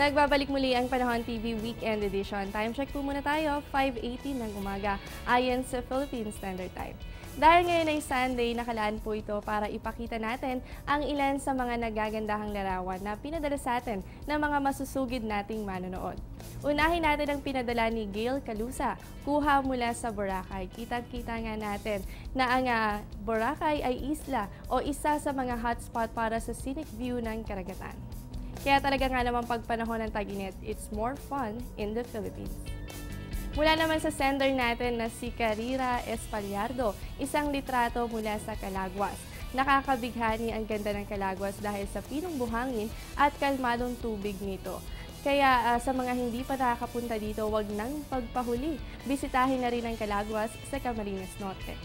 Nagbabalik muli ang Panahon TV Weekend Edition. Time check po muna tayo, 5:18 ng umaga, ayon sa Philippine Standard Time. Dahil ngayon ay Sunday, nakalaan po ito para ipakita natin ang ilan sa mga nagagandahang larawan na pinadala sa atin ng mga masusugid nating manonood. Unahin natin ang pinadala ni Gail Calusa, kuha mula sa Boracay. Kitang-kita nga natin na ang Boracay ay isla o isa sa mga hotspot para sa scenic view ng karagatan. Kaya talaga nga naman pag panahon ng tag-init, it's more fun in the Philippines. Mula naman sa sender natin na si Carira Espaliardo, isang litrato mula sa Calaguas. Nakakabighani ang ganda ng Calaguas dahil sa pinong buhangin at kalmadong tubig nito. Kaya sa mga hindi pa nakakapunta dito, wag nang pagpahuli. Bisitahin na rin ang Calaguas sa Camarines Norte.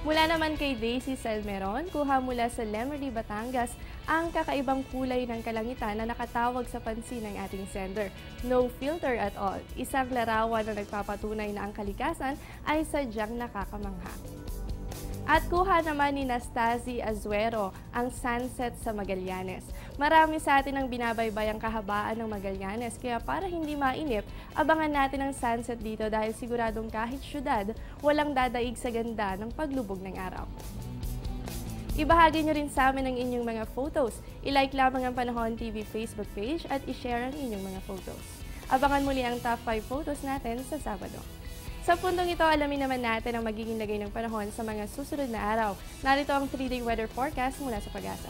Mula naman kay Daisy Salmeron, kuha mula sa Lemery, Batangas, ang kakaibang kulay ng kalangitan na nakatawag sa pansin ng ating sender. No filter at all. Isang larawan na nagpapatunay na ang kalikasan ay sadyang nakakamangha. At kuha naman ni Nastasi Azuero ang sunset sa Magallanes. Marami sa atin ang binabaybay ang kahabaan ng Magallanes, kaya para hindi mainip, abangan natin ang sunset dito dahil siguradong kahit syudad, walang dadaig sa ganda ng paglubog ng araw. Ibahagi nyo rin sa amin ang inyong mga photos. I-like lamang ang Panahon TV Facebook page at i-share ang inyong mga photos. Abangan muli ang top 5 photos natin sa Sabado. Sa puntong ito, alamin naman natin ang magiging lagay ng panahon sa mga susunod na araw. Narito ang 3-day weather forecast mula sa Pag-asa.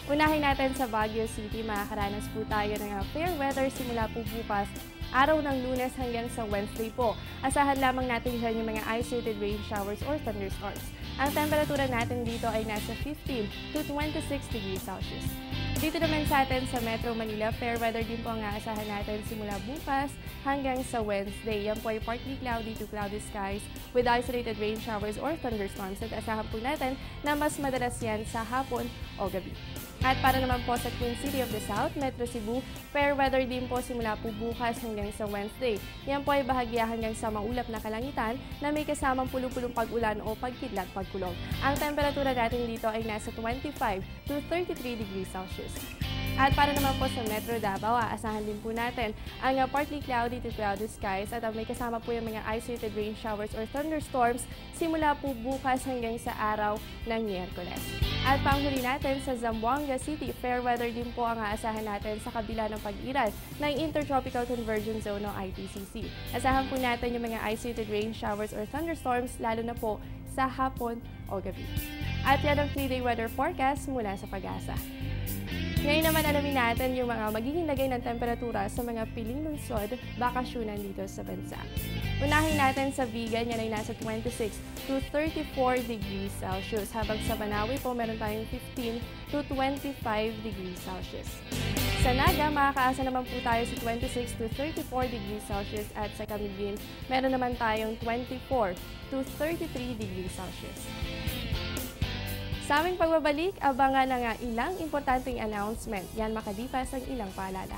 Unahin natin sa Baguio City, makakaranas po tayo ng fair weather simula po bukas, araw ng Lunes hanggang sa Wednesday po. Asahan lamang natin dyan yung mga isolated rain showers or thunderstorms. Ang temperatura natin dito ay nasa 15 to 26 degrees Celsius. Dito naman sa atin sa Metro Manila, fair weather din po ang aasahan natin simula bukas hanggang sa Wednesday. Yan po ay partly cloudy to cloudy skies with isolated rain showers or thunderstorms at asahan po natin na mas madalas yan sa hapon o gabi. At para naman po sa Queen City of the South, Metro Cebu, fair weather din po simula po bukas hanggang sa Wednesday. Yan po ay bahagya hanggang sa maulap na kalangitan na may kasamang pulong-pulong pag-ulan o pagkidlat pagkulog. Ang temperatura natin dito ay nasa 25 to 33 degrees Celsius. At para naman po sa Metro Davao, aasahan din po natin ang partly cloudy to cloudy skies at may kasama po yung mga isolated rain showers or thunderstorms simula po bukas hanggang sa araw ng Miyerkules. At panghuli natin sa Zamboanga City, fair weather din po ang aasahan natin sa kabila ng pag-iral ng Intertropical Convergence Zone o ITCC. Asahan po natin yung mga isolated rain showers or thunderstorms lalo na po sa hapon o gabi. At yan ang 3-day weather forecast mula sa Pag-asa. Ngayon naman alamin natin yung mga magiging lagay ng temperatura sa mga piling lungsod, bakasyonan dito sa bansa. Unahin natin sa Vigan, yan ay nasa 26 to 34 degrees Celsius. Habang sa Banawe po, meron tayong 15 to 25 degrees Celsius. Sa Naga, makakaasa naman po tayo sa 26 to 34 degrees Celsius at sa Camiguin, meron naman tayong 24 to 33 degrees Celsius. Sa aming pagbabalik, abangan na nga ilang importanteng announcement. Yan makalipas ang ilang paalala.